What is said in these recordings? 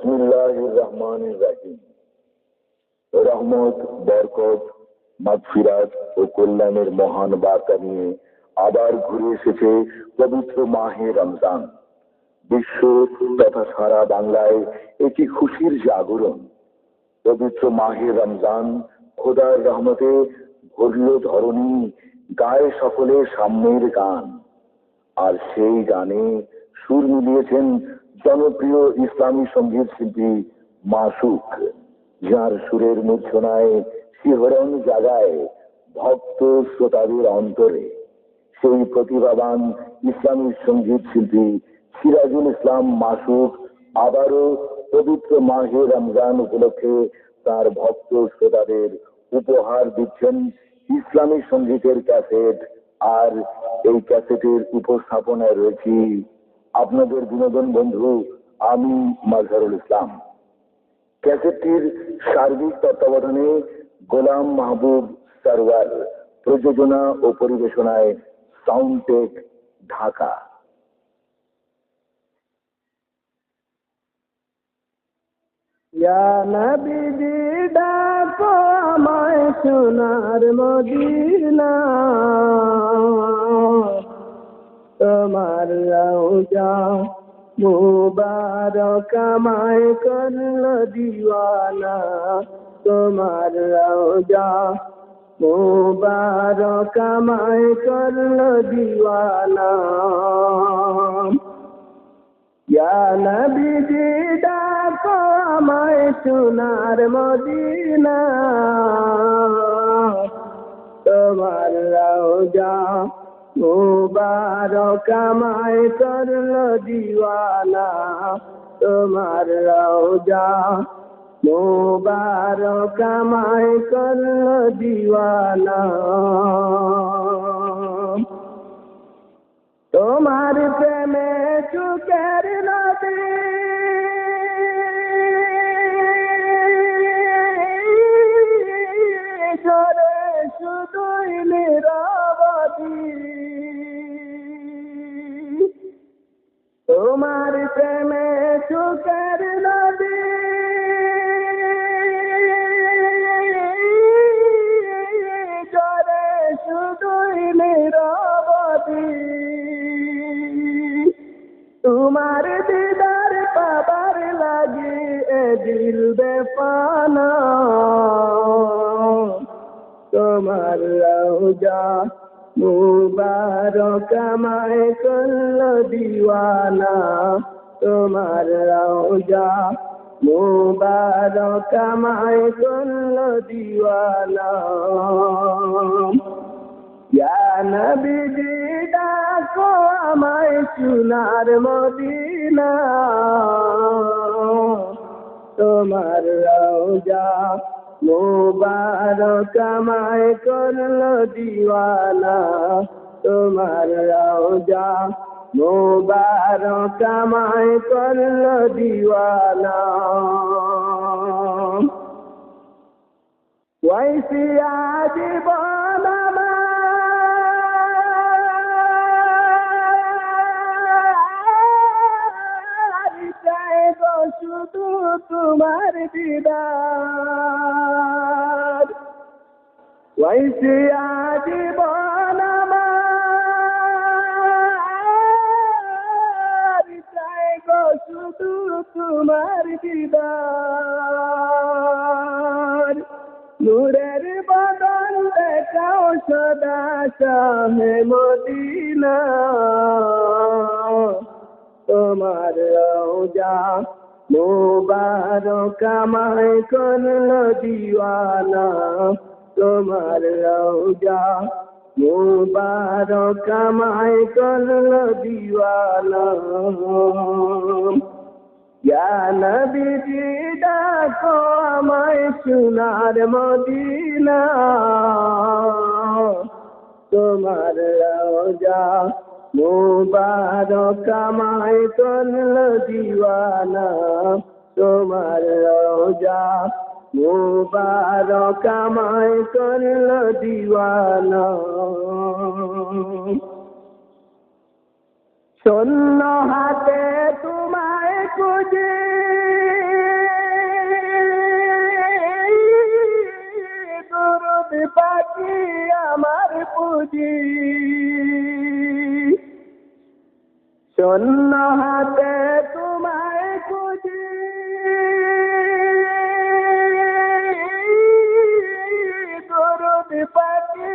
বিসমিল্লাহির রহমানির রহিম। রহমত, বরকত, মাগফিরাত ও কল্যাণের মহান বার্তা নিয়ে আবার ঘুরে এসেছে পবিত্র মাহে রমজান। বিশ্ব তথা সারা বাংলায় এটি খুশির জাগরণ। পবিত্র মাহে রমজান খোদার রহমতে ভরল ধরণী, গায়ে সকলে সাম্যের গান। আর সেই গানে সুর মিলিয়েছেন জনপ্রিয় ইসলামী সঙ্গীত শিল্পী মাসুক, যার সুরের মূর্ছনায় শিহরণ জাগায় ভক্ত শ্রোতাদের অন্তরে। সেই প্রতিভাবান ইসলামী সঙ্গীত শিল্পী সিরাজুল ইসলাম মাসুক আবারও পবিত্র মাহে রমজান উপলক্ষে তার ভক্ত শ্রোতাদের উপহার দিচ্ছেন ইসলামী সঙ্গীতের ক্যাসেট। আর এই ক্যাসেটের উপস্থাপনায় রয়েছি আপনাদের বিনোদন বন্ধু আমি মাজহারুল ইসলাম। ক্যাসেটটির সার্বিক তত্ত্বাবধানে গোলাম মাহবুব সরওয়ার, প্রযোজনা ও পরিবেশনায় সাউন্ডটেক, ঢাকা। ইয়া নবী ডাকো আমায় সোনার মদিনা, তোমার রওজা মুবারক আমায় করলো দিওয়ানা, তোমার রওজা মুবারক আমায় করলো দিওয়ানা। ইয়া নবী ডাকো আমায় সোনার মদিনা, তোমার রওজা মুবারক আমায় করলো দিওয়ানা, তোমার রওজা মুবারক আমায় করলো দিওয়ানা। তোমার প্রেমে সুখের নদী ঝরে শুধুই নীরবতী, তোমার প্রেমে সুখের নদী ঝরে শুধুই নীরবতী। তোমার দিদার পাবার লাগি এ দিল বেফানা, তোমার রওজা মুবারক আমায় করলো দিওয়ানা, তোমার রওজা মুবারক আমায় করলো দিওয়ানা। ইয়া নবী ডাকো আমায় সোনার মদিনা, তোমার রওজা মুবারক আমায় করলো দিওয়ানা, তোমার রওজা মুবারক আমায় করলো দিওয়ানা। ওয়াইসি আজীবন শুধু তোমার দিদার, ওয়াইসি আজীবন আমার চাই গো শুধু তোমার দিদার। নূরের বদন দেখাও সদা শাহে মদিনা, তোমার রওজা মুবারক আমায় করলো দিওয়ানা, তোমার রওজা মুবারক আমায় করলো দিওয়ানা। ইয়া নবী ডাকো আমায় সোনার মদিনা, তোমার রওজা মুবারক আমায় করলো দিওয়ানা, তোমার রওজা মুবারক আমায় করলো দিওয়ানা। শূন্য হাতে তোমায় খুঁজে খুঁজি শূন্য হাতে তোমায় খুঁজি দরদ পাখি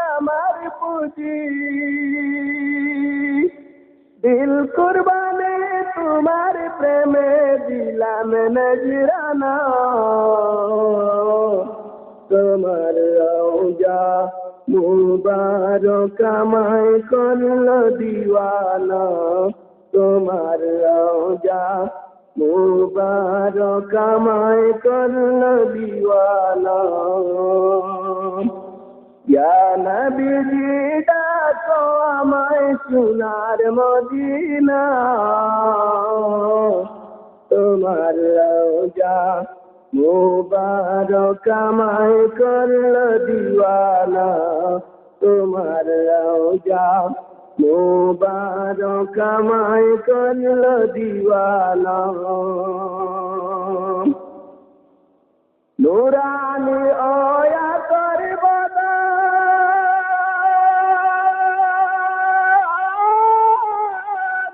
আমার পুঁজি দিল কুরবানে তোমার প্রেমে দিলাম নজরানা তোমার রওজা মুবারক আমায় করলো দিওয়ানা তোমার রওজা মুবারক আমায় করলো দিওয়ানা ইয়া নবীজি ডাকো আমায় সোনার মদিনা তোমার রওজা মুবারক আমায় করলো দিওয়ানা তোমার রওজা মুবারক আমায় করলো দিওয়ানা নুরানি ওয়া করবলা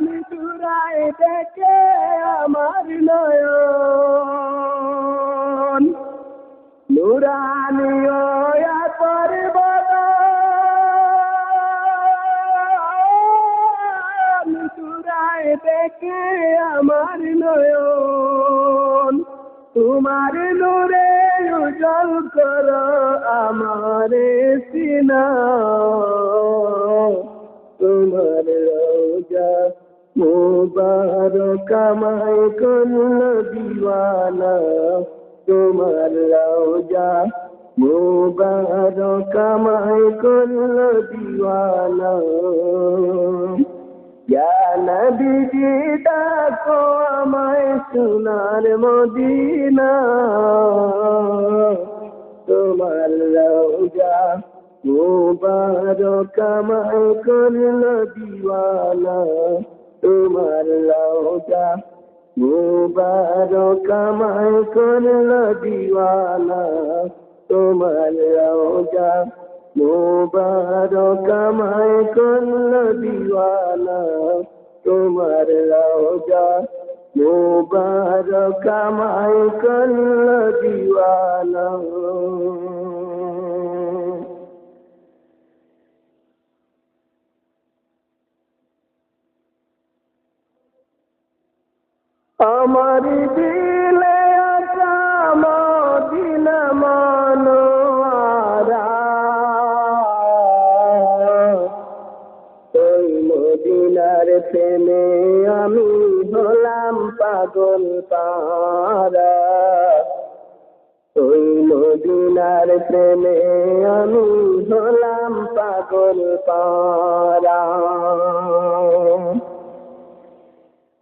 নিতুরাই দেখে আমার নয়ন নুরানি ওয়া করবলা নিতুরাই দেখে আমার নয়ন তোমার নূরে উজ্জ্বল করো আমার সিনা তোমার রওজা মুবারক আমায় করলো দিওয়ানা তোমার রওজা মুবারক আমায় করলো দিওয়ানা ইয়া নবীজি ডাকো আমায় সোনার মদিনা তোমার রওজা মুবারক আমায় করলো দিওয়ানা তোমার রওজা মুবারক আমায় করলো দিওয়ানা তোমার রওজা মুবারক আমায় করলো দিওয়ানা তোমার রওজা মুবারক আমায় করলো দিওয়ানা আমার দিলে আশা মদিনা মনোয়ারা ওই মদিনার প্রেমে আমি হলাম পাগল পারা ওই মদিনার প্রেমে আমি হলাম পাগল পারা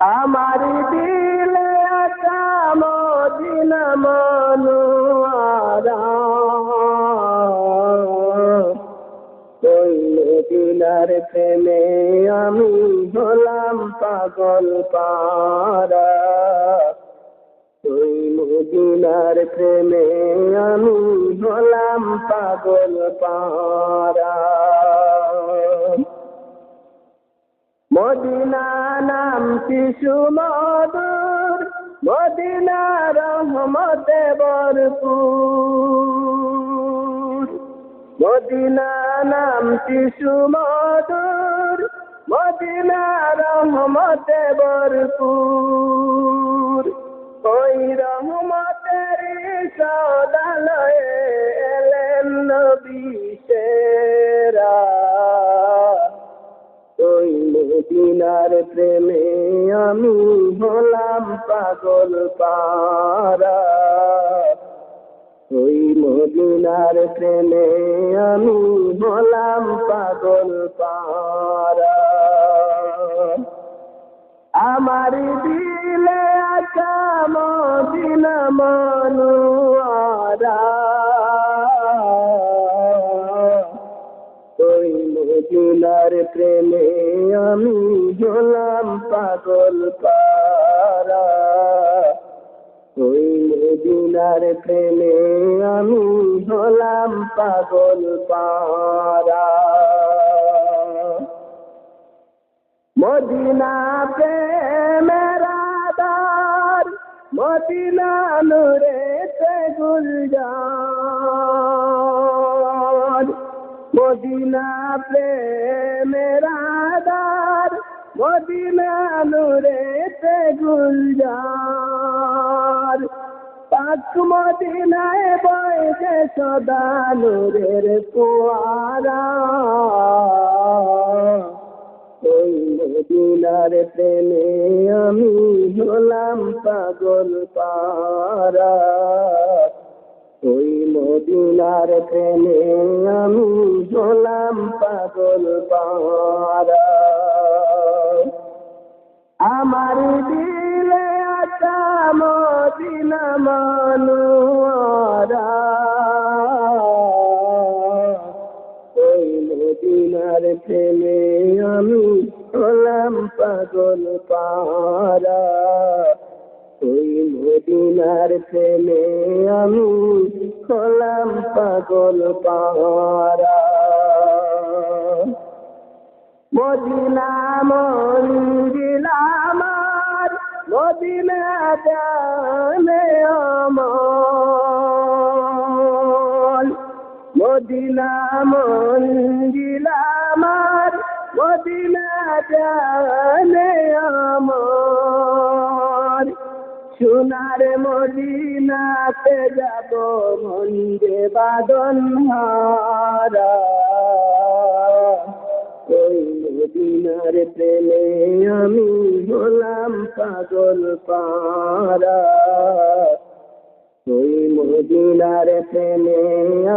আমার দিলে আশা মদিনা মনোয়ারা ওই মদিনার প্রেমে আমি হলাম পাগল পারা ওই মদিনার প্রেমে আমি হলাম পাগল পারা মদিনা নামটি সুমধুর মদিনা রহমতে ভরপুর মদিনা নামটি সুমধুর মদিনা রহমতে ভরপুর ওই রহমতের সদালয়ে এলেন নবী সেরা ওই মদিনার প্রেমে আমি হলাম পাগল পারা ওই মদিনার প্রেমে আমি হলাম পাগল পারা আমার দিলে আশা মদিনা মনোয়ারা ওই মদিনার প্রেমে আমি হলাম পাগল পারা ওই মদিনার প্রেমে আমি হলাম পাগল পারা মদিনা প্রেমের আধার, মদিনা নূরেতে গুলজার। মদিনা প্রেমের আধার, মদিনা নূরেতে গুলজার। পাক মদিনায় বইছে সদা নূরের ফোয়ারা, ওই মদিনার প্রেমে আমি হলাম পাগল পারা। ওই মদিনার প্রেমে আমি হলাম পাগল পারা। আমার দিলে আছা মদিনা মনোয়ারা, ওই মদিনার প্রেমে আমি হলাম পাগল পারা। ওই মদিনার প্রেমে আমি হলাম পাগল পারা। মদিনা মন্দির আমার, মদিনা জানে আমার। মদিনা মন্দির আমার, মদিনা জানে আমার। সোনার মদিনাতে যাব মন্দে বাদন হারা, ওই মদিনার প্রেমে আমি হলাম পাগল পারা। ওই মদিনার প্রেমে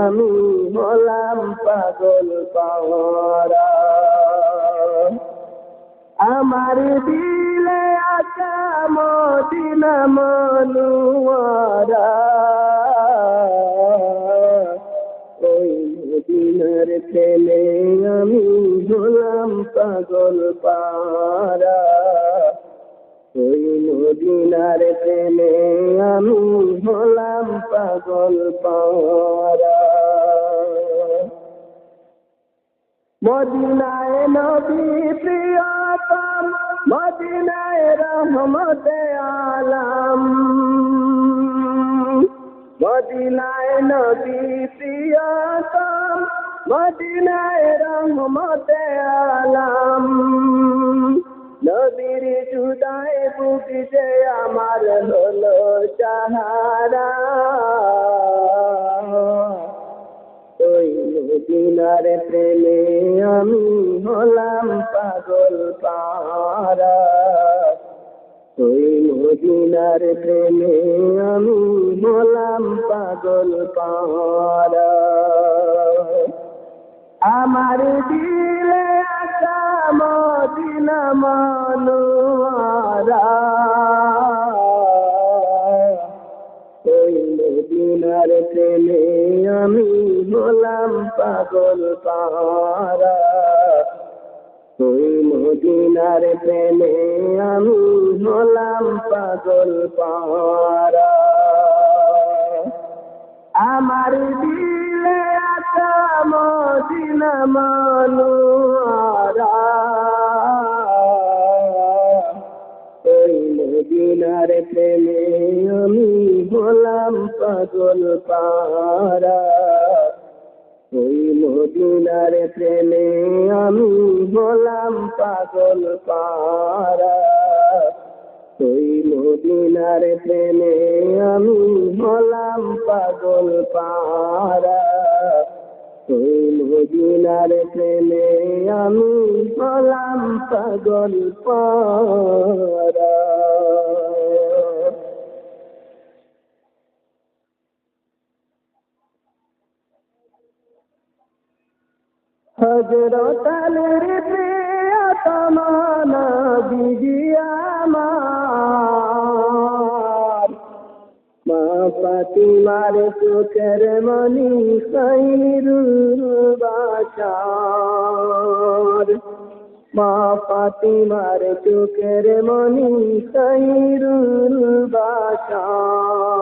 আমি হলাম পাগল পারা। আমার দিলে আছা মদিনা মনোয়ারা, ওই মদিনার প্রেমে আমি হলাম পাগল পারা। ওই মদিনার প্রেমে আমি হলাম পাগল পারা। মদিনায় নবী প্রিয়তম, মদিনায় রহমতে আলম। মদিনায় নবী প্রিয়তম, মদিনায় রহমতে আলম। নবীর জুদায় বুক যে আমার হলো সাহারা, ওই মদিনার প্রেমে আমি হলাম পাগল পারা। ওই মদিনার প্রেমে আমি হলাম পাগল পারা। আমার দিলে আছা মদিনা মনোয়ারা, ওই মদিনার প্রেমে আমি হলাম পাগল পারা। ওই মদিনার প্রেমে আমি হলাম পাগল পারা। আমার দিলে আছা মদিনা মনোয়ারা, ওই মদিনার প্রেমে আমি হলাম পাগল পারা। ওই মদিনার প্রেমে আমি হলাম পাগল পারা। ওই মদিনার প্রেমে আমি হলাম পাগল পারা। ওই মদিনার প্রেমে আমি হলাম পাগল পারা। হযরত আলীর প্রিয়তম নবী আমার, মা ফাতিমার চোখের মনি খায়রুল বাশার। মা ফাতিমার চোখের মনি খায়রুল বাশার।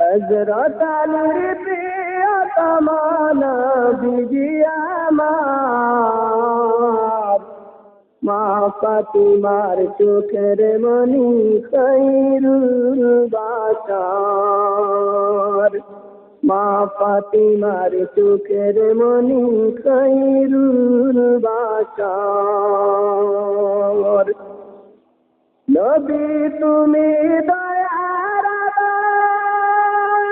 হযরত আলীর প্রিয়তম নবী আমার, মা ফাতিমার চোখের মনি খায়রুল বাশার মা ফাতিমার চোখের মনি খায়রুল বাশার নবী তুমি দয়ার আধার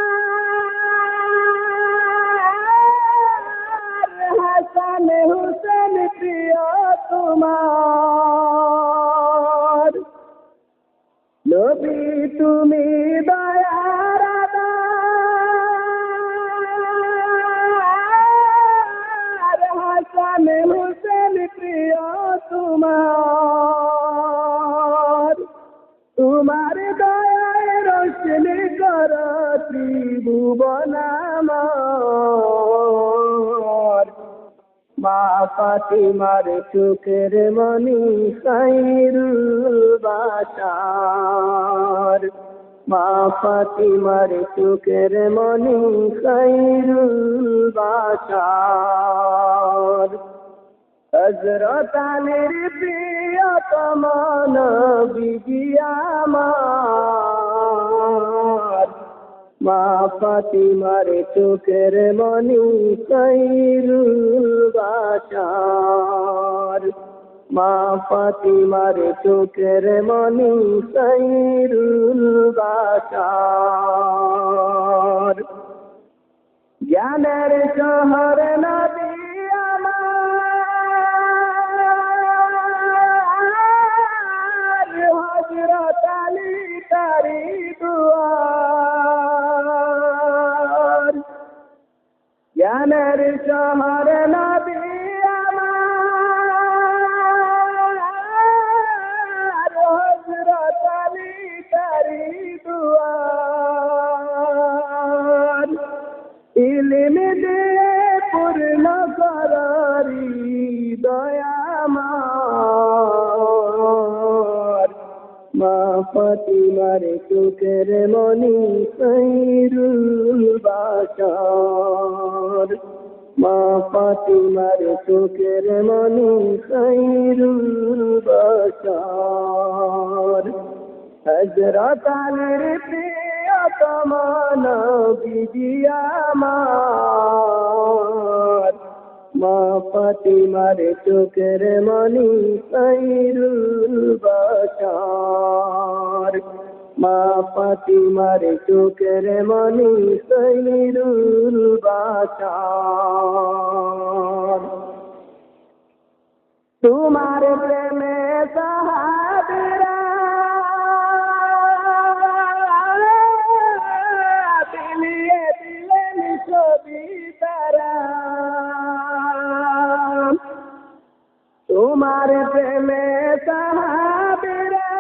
হাসান হুসেন প্রিয় তোমার নবী তুমি দয়ার আধার হাসান হুসেন প্রিয় তোমার তোমার দয়ায় রোশনী কর ত্রিভুবন আমার মা ফাতিমার চোখের মনি খায়রুল বাশার মা ফাতিমার চোখের মনি খায়রুল বাশার হযরত আলীর প্রিয়তম নবী আমার মা ফাতিমার চোখের মনি খায়রুল বাশার মা ফাতিমার চোখের মনি খায়রুল বাশার জ্ঞানের শহর নবী আমার হযরত আলী তারি দুয়ার জ্ঞানের শহর নবী আমার হযরত আলী তারি দুয়ার ইলম দিয়ে পূর্ণ করারি দয়া আমার মা ফাতিমার চোখের মনি খায়রুল বাশার মা ফাতিমার চোখের মনি খায়রুল বাশার হযরত আলীর প্রিয়তম নবী আমার মা ফাতিমার চোখের মনি খায়রুল বাশার মা ফাতিমার চোখের মনি খায়রুল বাশার তোমার প্রেমে সাহাবীরা বিলিয়ে দিলেন ছবি তারা তোমার প্রেমে সাহাবীরা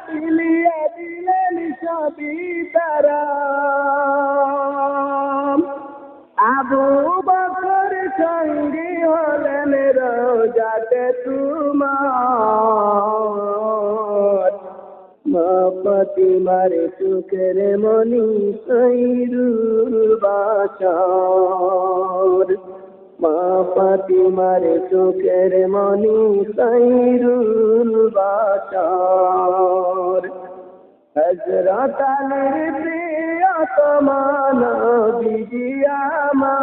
বিলিয়ে দিলেন ছবি তারা আবু বকর সঙ্গী হলেন রোজাতে তোমার মা ফাতিমার চোখের মনি খায়রুল বাশার মা ফাতিমার চোখের মনি খায়রুল বাশার হযরত আলীর প্রিয়তম নবী আমার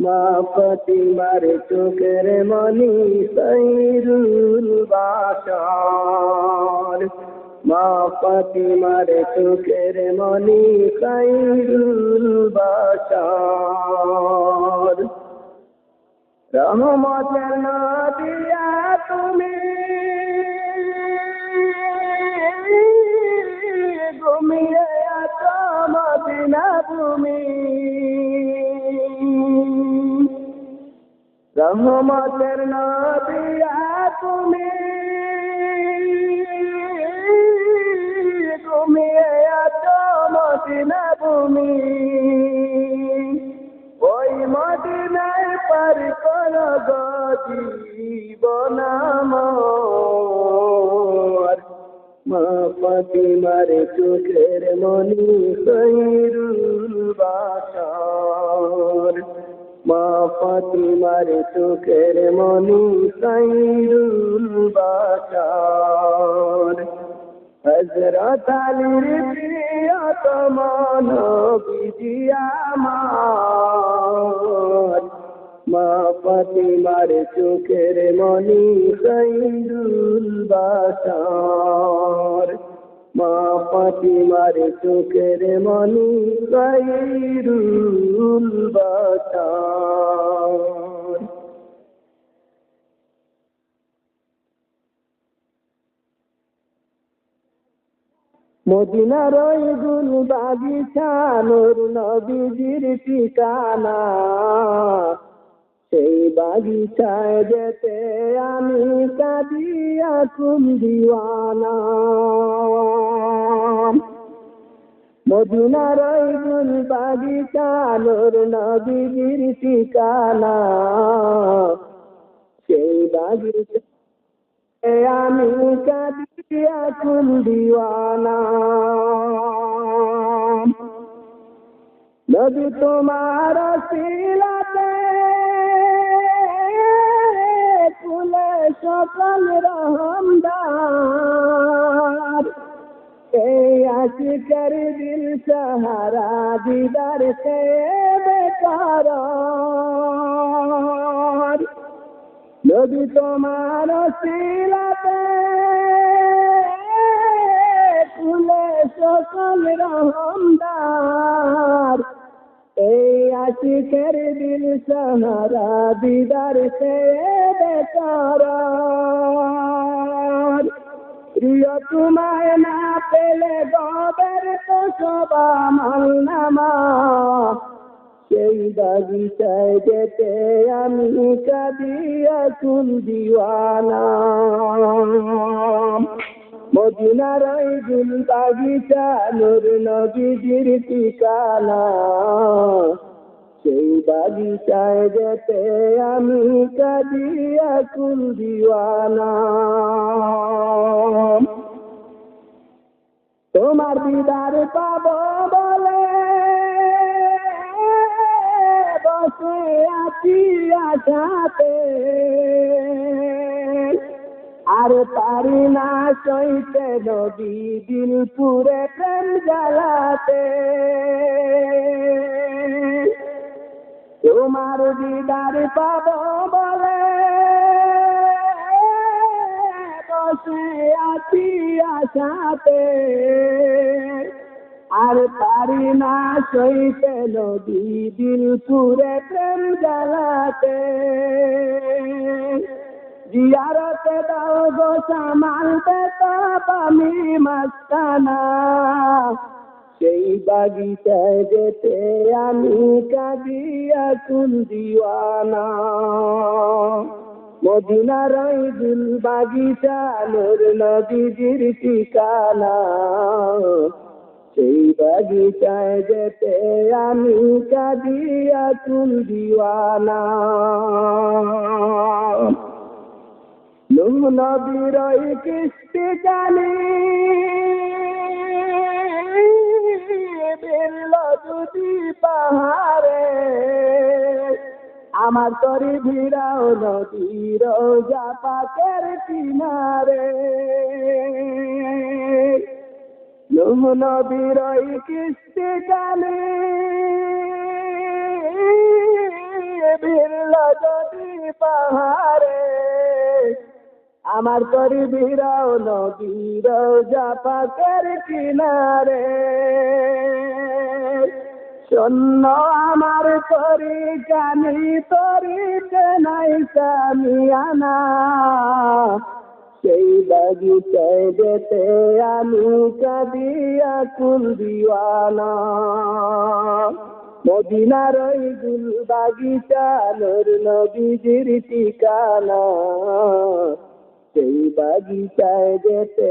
মা ফাতিমার চোখের মনি খায়রুল বাশার মা ফাতিমার চোখের মনি খায়রুল বাশার রহমতের নবী তুমি ঘুমিয়ে আছো মদিনা ভূমি রহমতের নবী তুমি ঘুমিয়ে আছো মদিনা ভূমি ওই মদিনায় পার করো গো জীবন আমার মা ফাতিমার চোখের মনি খায়রুল বাশার ফাতিমার চোখের মনি খায়রুল বাশার হযরত আলীর প্রিয়তম নবীজি আমার মা ফাতিমার চোখের মনি খায়রুল বাশার মা ফাতিমার চোখের মনি খায়রুল বাশার মদিনার ওই গুল বাগিচা নূর নবীজির ঠিকানা সেই বাগিচায় যেতে আমি কাঁদিয়া কুল দিওয়ানা মদিনার ওই গুল বাগিচা নূর নবীজির ঠিকানা সেই বাগিচা আমি কাঁদিয়া কুল দিওয়ানা নবী তোমার সিলাতে ফুলে সকল রহমদার এই আশিকের দিল সাহারা দিদার সে বেকার নবী তোমার সিলাতে ফুলে সকল রহমদার এই আশিকের দিল সাহারা দিদার সে বেকার প্রিয় তোমায় না পেলে গবের তো সবা মালনামা সেই বাগিচায় যেতে আমি কাঁদিয়া কুল দিওয়ানা মদিনার ওই গুল বাগিচা নূর নবীজির ঠিকানা সেই বাগিচায় যেতে আমি কাঁদিয়া কুল দিওয়ানা তোমার দিদার পাবো বলে বসে আছি আশাতে আর পারি না সইতে নবী দিল পুরে প্রেম জ্বালাতে তোমার দিদার পাবো বলে বসে আছি আশাতে আর পারি না সইতে নবী দিল পুরে প্রেম জ্বালাতে জিয়ারতে দাও গো সামাল বেতাব আমি মাস্তানা সেই বাগিচায় যেতে আমি কাঁদিয়া কুল দিওয়ানা মদিনার ওই গুল বাগিচা নূর নবীজির ঠিকানা সেই বাগিচায় যেতে আমি কাঁদিয়া কুল দিওয়ানা নূহ নবীর ওই কিস্তি জানি বিরল যদি পাহাড়ে আমার তরি ভিড়াও নদীর রোজা পাকের কিনারে নূহ নবীর ওই কিস্তি জানি বিরল যদি পাহাড়ে আমার তরি ভিড়াও নদীর রোজা পাকের কিনারে শূন্য আমার তরি কানি তরিতে নাই সামিয়ানা সেই বাগিচায় যেতে আমি কাঁদিয়া কুল দিওয়ানা মদিনার ওই গুল বাগিচা নূর নবীজির ঠিকানা সেই বাগিচায় যেতে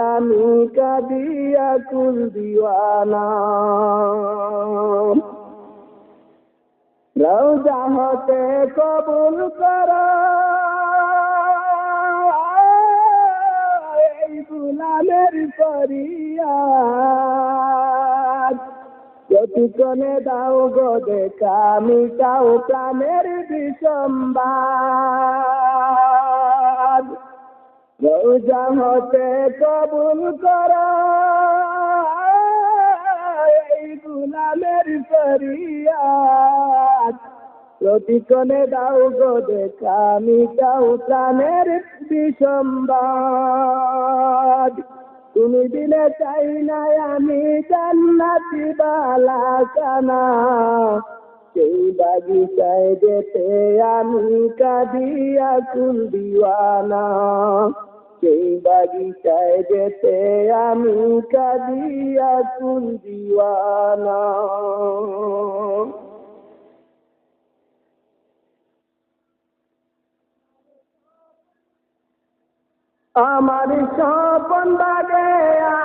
আমি কাঁদিয়া কুল দিওয়ানা রওজা হতে কবুল করা এই গুলামের ফরিয়াদ প্রতিক্ষণে দাও গো দেখা মিটাও প্রাণের বিসম্বাদ রোজা হতে কবুল করো এই গুলামের ফরিয়াদ প্রতিক্ষণে দাও গো দেখা মিটাও প্রাণের বিসম্বাদ তুমি দিলে চাই না আমি জান্নাতি বালাখানা সেই বাগিচায় যেতে আমি কাঁদিয়া কুল দিওয়ানা সেই বাগিচায় যেতে আমি কাঁদিয়া কুল দিওয়ানা আমার স্বপন বাগে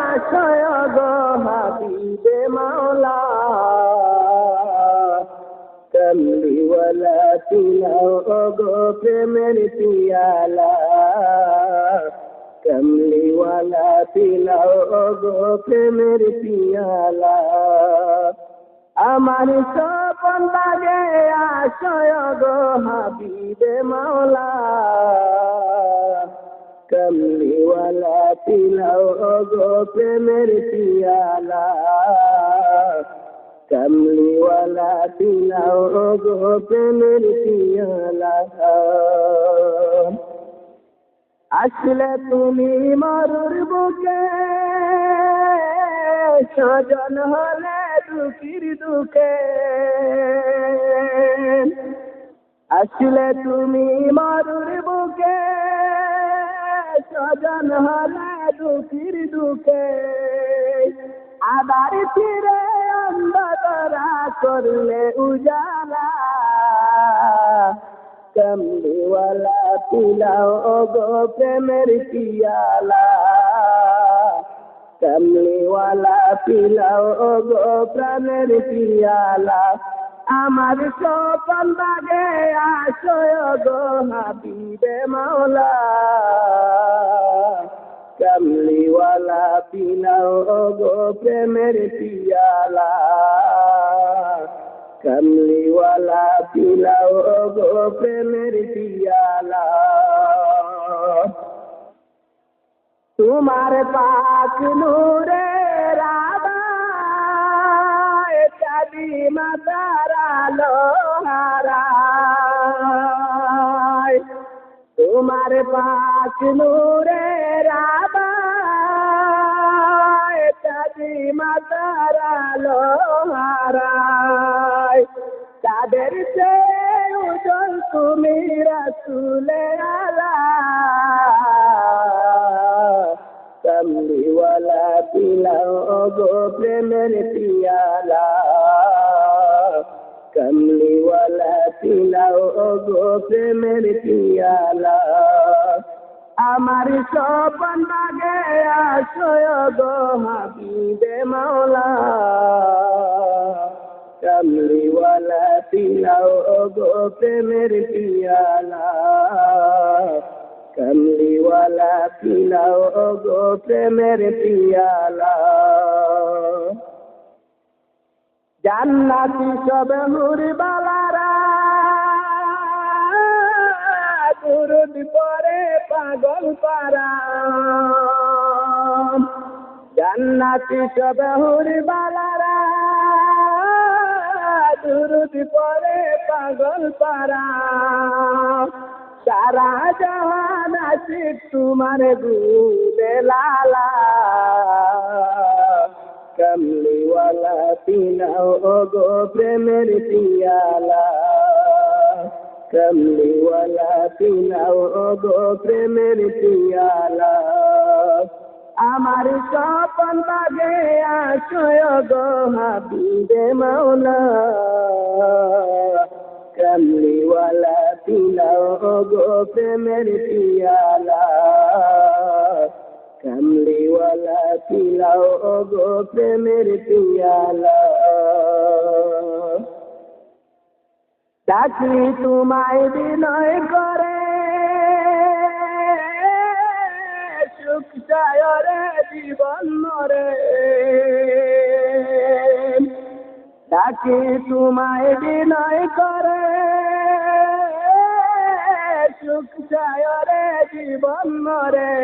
আশয় গো হাবিবে মাওলা কমলিওয়ালা পিলাও গো প্রেমের পিয়ালা কমলিওয়ালা পিলাও গো প্রেমের পিয়ালা আমার স্বপন বাগে আশয় গো হাবিবে মাওলা কমলিওয়ালা পিলাও গো প্রেমের পিয়ালা কমলিওয়ালা পিলাও গো প্রেমের পিয়ালা আসলে তুমি মরুর বুকে সজন হলে দুঃখীর দুঃখে আসলে তুমি মরুর বুকে সজন হলে দুঃখীর দুঃখে আবার ফিরে অন্ধকারা করলে উজালা কমলিওয়ালা পিলাও গো প্রেমের পিয়ালা কমলিওয়ালা পিলাও গো প্রেমের পিয়ালা আমার স্বপন বাগে আশয় গো হাবিবে মাওলা কমলিওয়ালা পিলাও গো প্রেমের পিয়ালা কমলিওয়ালা পিলাও গো প্রেমের পিয়ালা তোমার পাক নূরে রাধা কালী মাতার আলো হারায় তোমার পাক নূরে রাধা কালী মাতার আলো হারায় তাদের চেয়ে উজ্জ্বল তুমি রাসূলে আলা কমলিওয়ালা পিলাও গো প্রেমের পিয়ালা কমলিওয়ালা পিলাও গো প্রেমের পিয়ালা আমার স্বপন বাগে আশয় গো হাবিবে মাওলা কমলিওয়ালা পিলাও গো প্রেমের পিয়ালা কমলিওয়ালা পিলাও গো প্রেমের পিয়ালা জান্নাতি সব হুরবালারা দুরুদ পরে পাগল পারা জান্নাতি সব হুরবালারা দুরুদ পরে পাগল পারা সারা জাহান আশিক তোমার গুলে লালা কমলিওয়ালা পিলাও গো প্রেমের পিয়ালা কমলিওয়ালা পিলাও গো প্রেমের পিয়ালা আমার স্বপন বাগে আশয় গো হাবিবে মাওলা কমলিওয়ালা পিলাও গো প্রেমের পিয়ালা কমলিওয়ালা পিলাও গো প্রেমের পিয়ালা ডাকি তোমায় বিনয় করে সুখ চায় রে জীবন মরে তাকে তোমায় বিনয় করে সুখ চায়রে জীবন মরে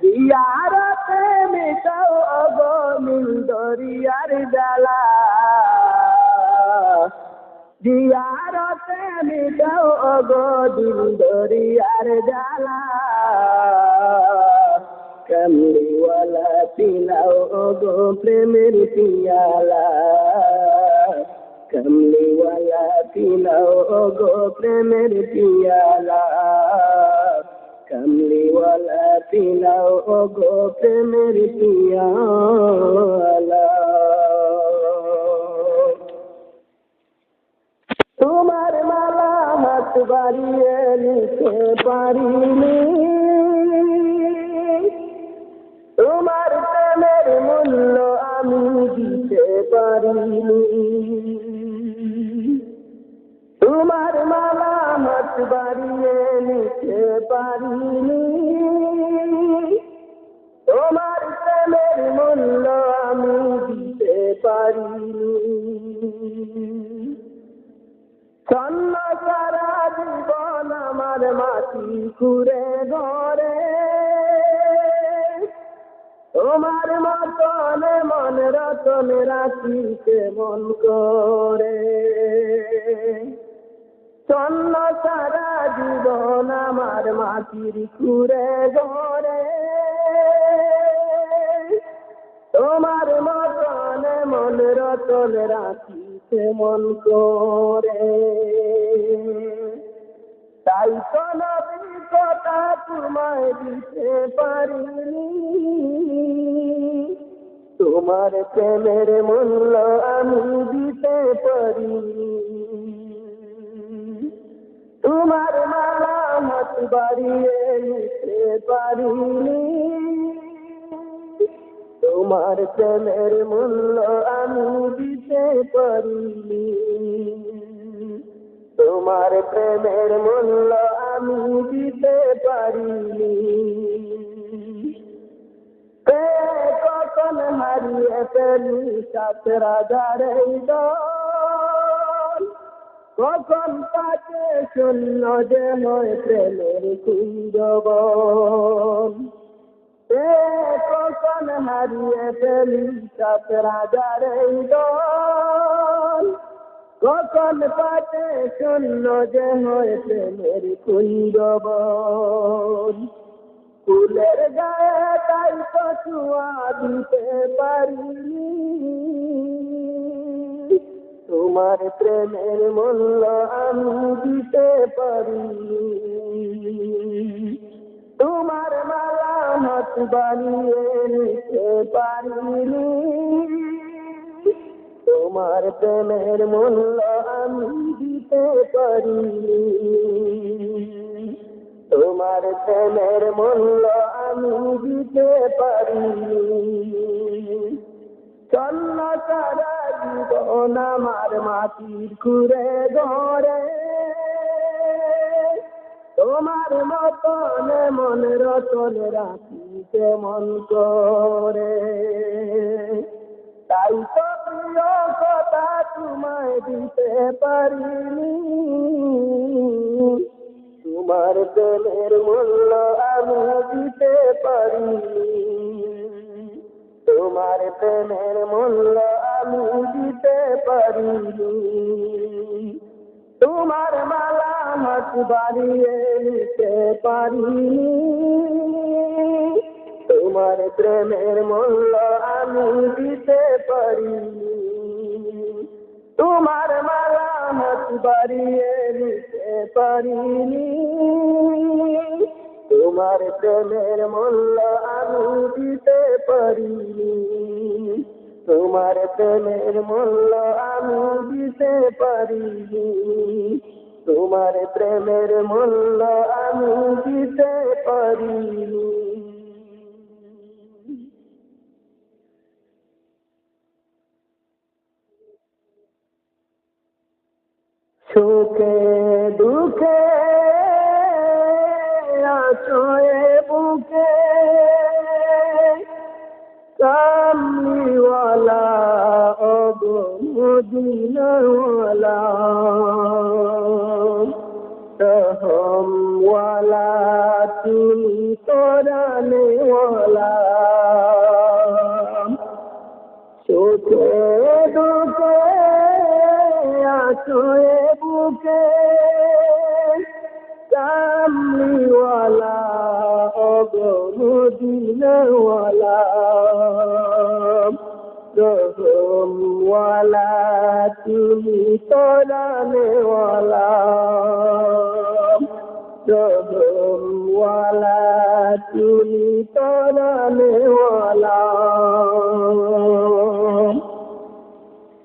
জিয়ারতে মিটাও অগমিল দরিয়ার জ্বালা জিয়ারতে মিটাও অগদিল দরিয়ার জ্বালা কমলিওয়ালা পিলাও গো প্রেমের পিয়ালা কমলিওয়ালা পিলাও গো প্রেমের পিয়ালা কমলিওয়ালা পিলাও গো প্রেমের পিয়ালা তোমার মালা হাত বাড়িয়ে নিতে পারিনি তোমার প্রেমের মূল্য আমি দিতে পারিনি তোমার মালা হাত বাড়িয়ে নিতে পারিনি তোমার প্রেমের মূল্য আমি দিতে পারিনি স্বর্ণ সারা জীবন আমার মাটি খুঁড়ে ঘরে তোমার মতনে মন রতন রাখিতে মন করে স্বর্ণ সারা জীবন আমার মাটির খুঁড়ে ঘরে তোমার মতনে মন রতন রাখিতে মন করে তাই তো নবী কথা তোমায় দিতে পারিনি তোমার প্রেমের মূল্য আমি দিতে পারিনি তোমার মালা হাত বাড়িয়ে নিতে পারিনি তোমার প্রেমের মূল্য আমি দিতে পারিনি তোমার প্রেমের মূল্য আমি দিতে পারিনি কখন হারিয়ে ফেলি সাত রাজার দল কখন তাকে শূন্য যে হয় প্রেমের কুঞ্জবন কখন হারিয়ে ফেলি সাত রাজার দল কখন পাতে শূন্য যে হয় প্রেমের কুঞ্জবন ফুলের গায়ে তাই তো ছোঁয়া দিতে পারিনি তোমার প্রেমের মূল্য আমি দিতে পারিনি তোমার মালা হাত বাড়িয়ে নিতে পারিনি তোমার প্রেমের মূল্য আমি দিতে পারিনি তোমার প্রেমের মূল্য আমি দিতে পারিনি স্বর্ণ সারা জীবন আমার মাটির খুঁড়ে ঘরে তোমার মতন মন রতন রাখিতে মন করে তাই তো প্রিয় কথা তোমায় দিতে পারিনি তোমার প্রেমের মূল্য আমি দিতে পারিনি তোমার প্রেমের মূল্য আমি দিতে পারিনি তোমার মালা হাত বাড়িয়ে নিতে পারিনি তোমার প্রেমের মূল্য আমি দিতে পারিনি তোমার মালা হাত বাড়িয়ে নিতে পারিনি তোমার প্রেমের মূল্য আমি দিতে পারিনি তোমার প্রেমের মূল্য আমি দিতে পারিনি তোমার প্রেমের মূল্য আমি দিতে পারিনি সুখে দুঃখে আছোয়ে বুকে কামলিওয়ালা ও গো মদিনাওয়ালা রহমওয়ালা তুমি কোরআনওয়ালা চোখে দুঃখে আঁচলে বুকে কামলিওয়ালা গো মদিনাওয়ালা রহমওয়ালা তুমি কোরআনওয়ালা রহমওয়ালা তুমি কোরআনওয়ালা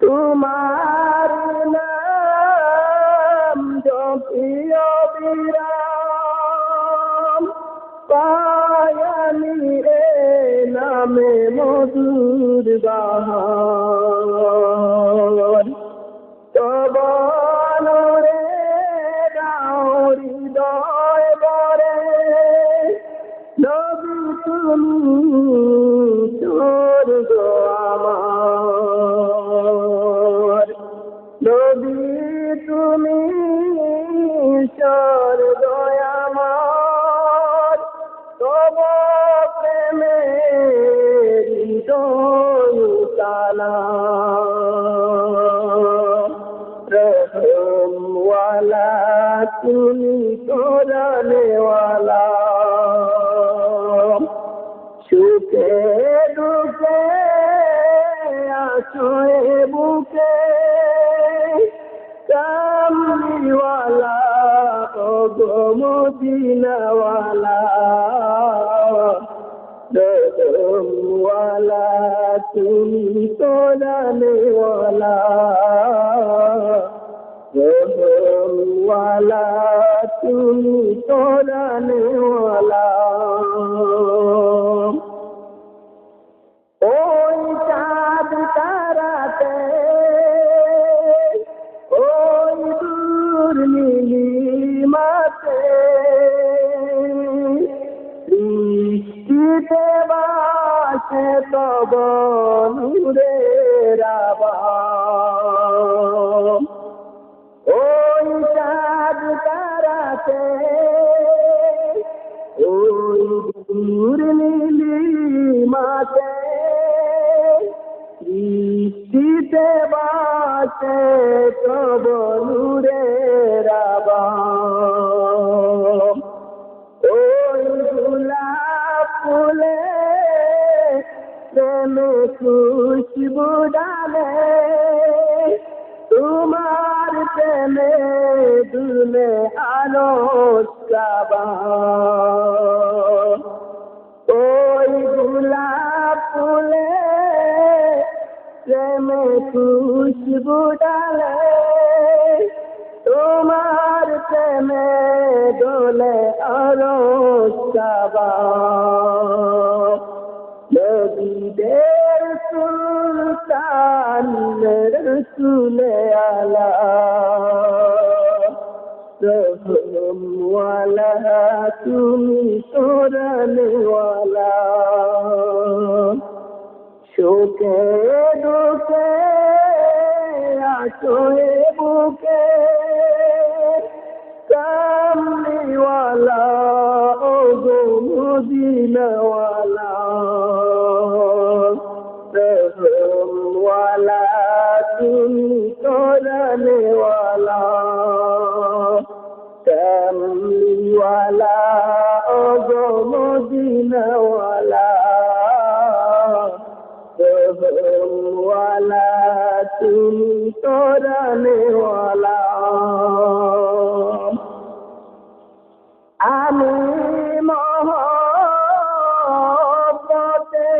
তোমার নাম জপিয়া বিরাম পায়ানি এ নামে মধুর বাহার তবনরে হৃদয় বরে নবী তুমি স্বর্গ আমার নবী তুমি স্বর্গ আমার তব প্রেমে হৃদয় তালা রহমওয়ালা তুমি কোরআনওয়ালা সুখে দুঃখে আঁচলে বুকে কামলিওয়ালা গো মদিনাওয়ালা রহমওয়ালা তুমি কোরআনওয়ালা রহমওয়ালা তুমি কোরআনওয়ালা ওই চাঁদ তারাতে ওই দূর নীলিমাতে বৃষ্টিতে বাসে তব নূরের আবাস ওই চাঁদ তারাতে ওই দূর নীলিমাতে বৃষ্টিতে বাসে তব নূরের আবাস ওই গোলাপ ফুলে প্রেমে খুশবু ডালে তোমার প্রেমে দুলে আলোক কাবা ওই গোলাপ ফুলে প্রেমে খুশবু ডালে তোমার প্রেমে দোলে আলোক কাবা নবীদের সুলতান রসুলে আলা রহমওয়ালা তুমি কোরআনওয়ালা শোকে দুঃখে আঁচলে বুকে কামলিওয়ালা গো মদিনাওয়ালা রহমওয়ালা তুমি কোরআনওয়ালা কামলিওয়ালা গো মদিনাওয়ালা রহমওয়ালা তুমি কোরআনওয়ালা আমি মহব্বতে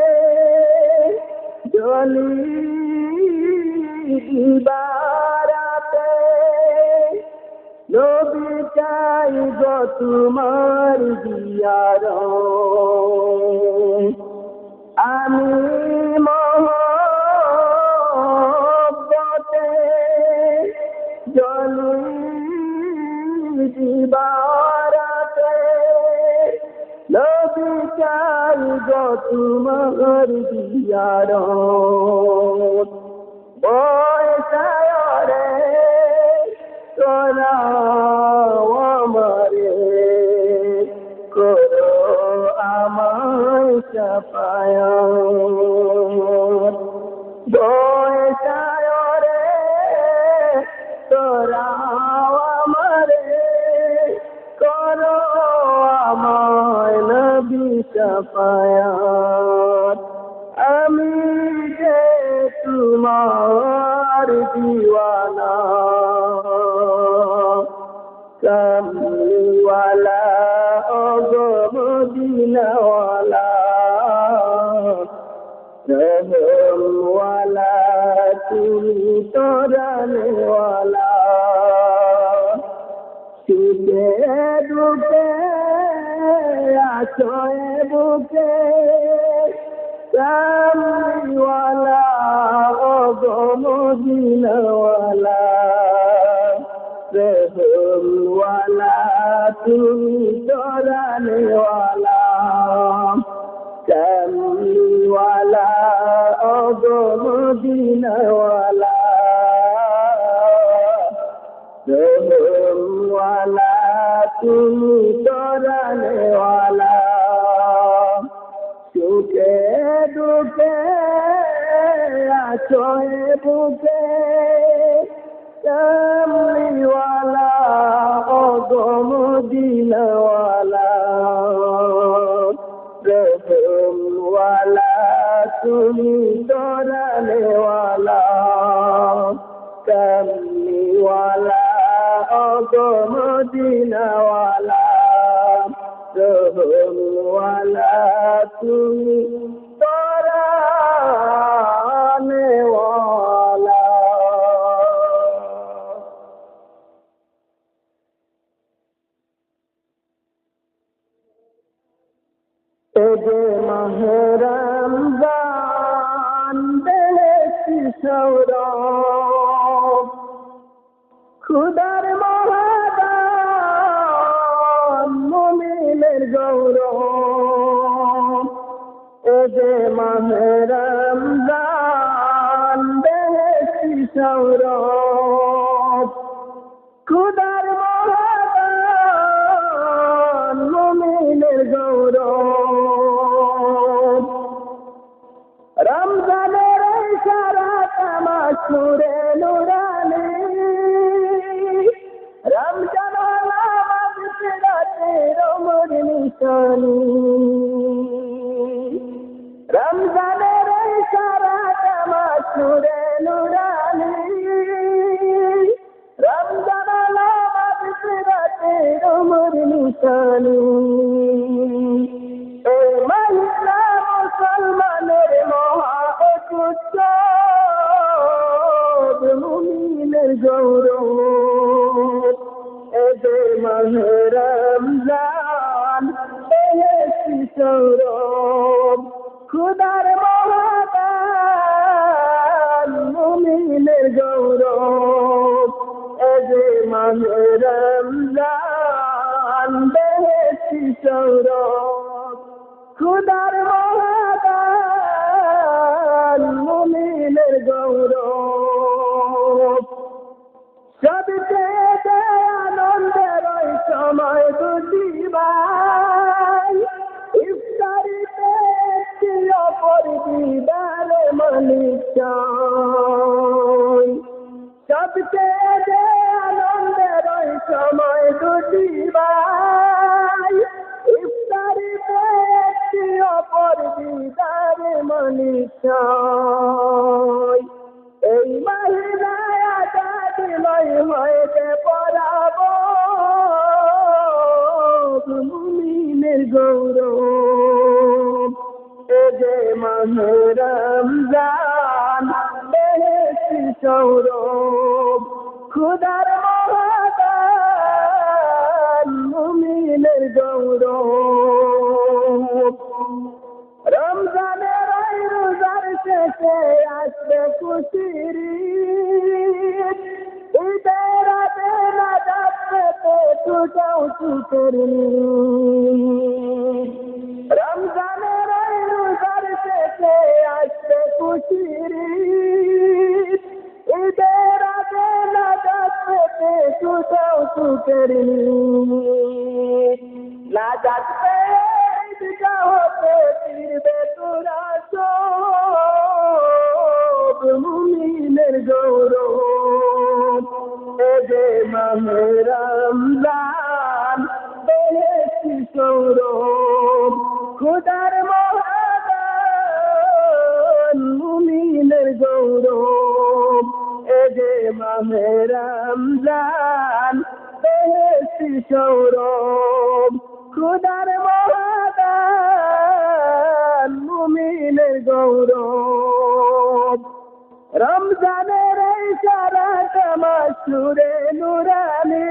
জ্বলি দিবারাতে নবী চাই গো তোমার জিয়ারত আমি মহব্বতে জ্বলি দিবারাতে নবী চাই গো তোমার জিয়ারত পয়সায় রে তোরা আমারে করো আমায় সাফায়াত পয়সায় রে তোরা আমারে করো আমায় নবী সাফায়াত আমি যে তোমার দিওয়ানা কামলিওয়ালা ওগো মদিনাওয়ালা রহমওয়ালা তুমি তরানেওয়ালা সুখে দুঃখে আছোয়ে বুকে কামলিওয়ালা ওগো মদিনাওয়ালা রহমওয়ালা তুমি তরানেওয়ালা কামলিওয়ালা ওগো মদিনাওয়ালা রহমওয়ালা তুমি তরানেওয়ালা সুখে দুঃখে আছোয়ে বুকে কামলিওয়ালা ওগো মদিনাওয়ালা রহমওয়ালা তুমি তরানেওয়ালা কামলিওয়ালা ওগো মদিনাওয়ালা রহমওয়ালা তুমি তরানেওয়ালা। এ যে মাহে রমজান বেহেশতি সৌরভ খুদার মহাদান মুমিনের গৌরব এ যে মাহে রমজান বেহেশতি সৌরভ খুদার মহাদান মুমিনের গৌরব রমজানের সারা তামাশ নূরে নুরানি রমজান হলো মাগফিরাতের ওমর নিশানি রমজানের সারা তামাশ নূরে নুরানি রমজান হলো মাগফিরাতের ওমর নিশানি এই মহিলা মুসলমানের মহা উৎসব মুমিনের গৌরব এ যে মাহে রমজান বেহেশতি সৌরভ খুদার মহাদান মুমিনের গৌরব এ যে মাহে রমজান বেহেশতি সৌরভ খুদার মহাদান মুমিনের গৌরব সবচেয়ে আনন্দের ওই সময় দুটি ভাই ইফতারিতে একটি অপর দিদারে মালিক চাই সবচেয়ে আনন্দের ওই সময় দুটি ভাই ইফতারিতে একটি অপর দিদারে মালিক চাই এই মহিলায় আজাদি লয় হয়েছে পরাবো মুমিনের গৌরব এ যে মাহে রমজান বেহেশতি সৌরভ খুদার মহাদান মুমিনের গৌরব রমজানের রোজার শেষে আসবে খুশির ঈদ ঈদের রাতে নাজাত পেতে ছুটাও ছুটের রমজানের রোজার শেষে আসবে খুশির ঈদ কোথাও সুখের না যাচ্ছে দিশা হতে ফিরবে তোরা সব মুমিনের গৌরব এ যে মাহে রমজান বেহেশতি সৌরভ খোদার মহাদান মুমিনের গৌরব এ যে মাহে রমজান বেহেশতি সৌরভ খোদার মহাদান মুমিনের গৌরব রমজানের এই সারাটা মাস নূরে নূরানি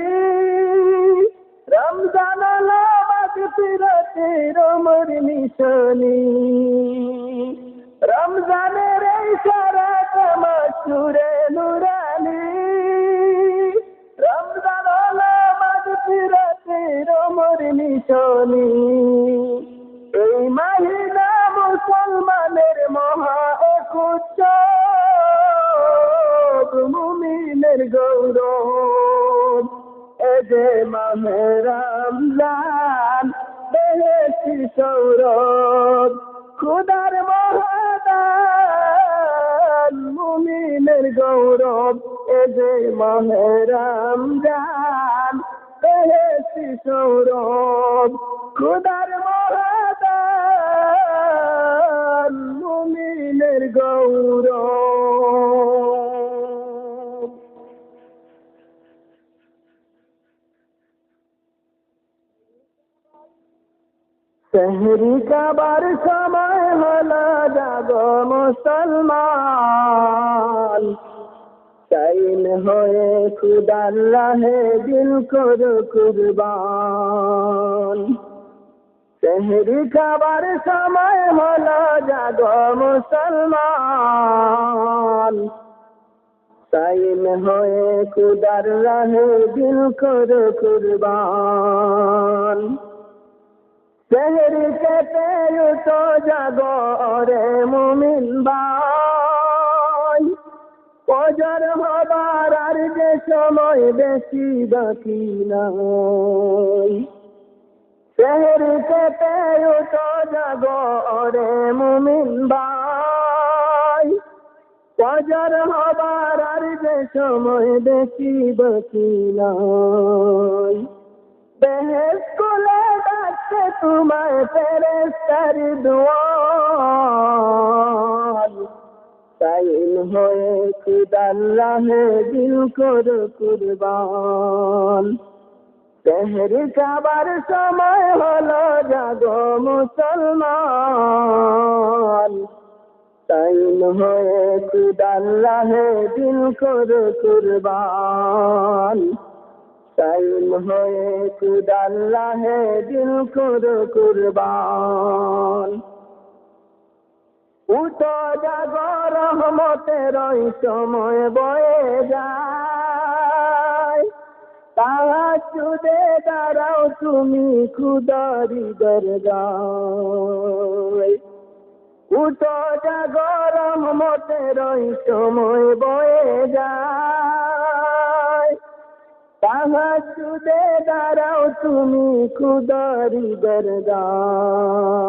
রমজান হলো মাগফিরাতের ওমর নিশানি রমজানের এই সারাটা মাস নূরে নূরানি রমজান হলো মাগফিরাতের ওমর নিশানি এই মাহিনা মুসলমানের মহা এক উৎসব মুমিনের গৌরব এ যে মাহে রমজান বেহেশতি সৌরভ খোদার মহাদান মুমিনের গৌরব এ যে মাহে রমজান বেহেশতি সৌরভ খোদার মহাদান মুমিনের গৌরব সেহরি খাবার সময় হলো জাগো মুসলমান টাইম হয়ে খুদার রাহে দিল করো কুরবান সেহরি খাবার সময় হলো জাগো মুসলমান টাইম হয়ে খুদার রাহে দিল করো কুরবান সেহরি খেতে উঠো জাগো রে মুমিন ভাই ফজর হবার আর যে সময় বেশি বাকি নাই সেহরি খেতে উঠো জাগো রে মুমিন ভাই ফজর হবার আর যে সময় বেশি বাকি নাই বেহেশত কোলে ডাকছে তোমায় ফেরেশতার দুয়ার টাইম হয়ে খুদার রাহে দিল করো কুরবান সেহরি খাবার সময় হলো জাগো মুসলমান টাইম হয়ে খুদার রাহে দিল করো কুরবান টাইম হয়ে খুদার রাহে দিল করো কুরবান উঠো জাগো রহমতের ওই সময় বয়ে যায় তাহাজ্জুদে দাঁড়াও তুমি খুদারি দরগায় উঠো জাগো রহমতের ওই সময় বয়ে যায় তাহাজ্জুদে দাঁড়াও তুমি খুদারি দরগায়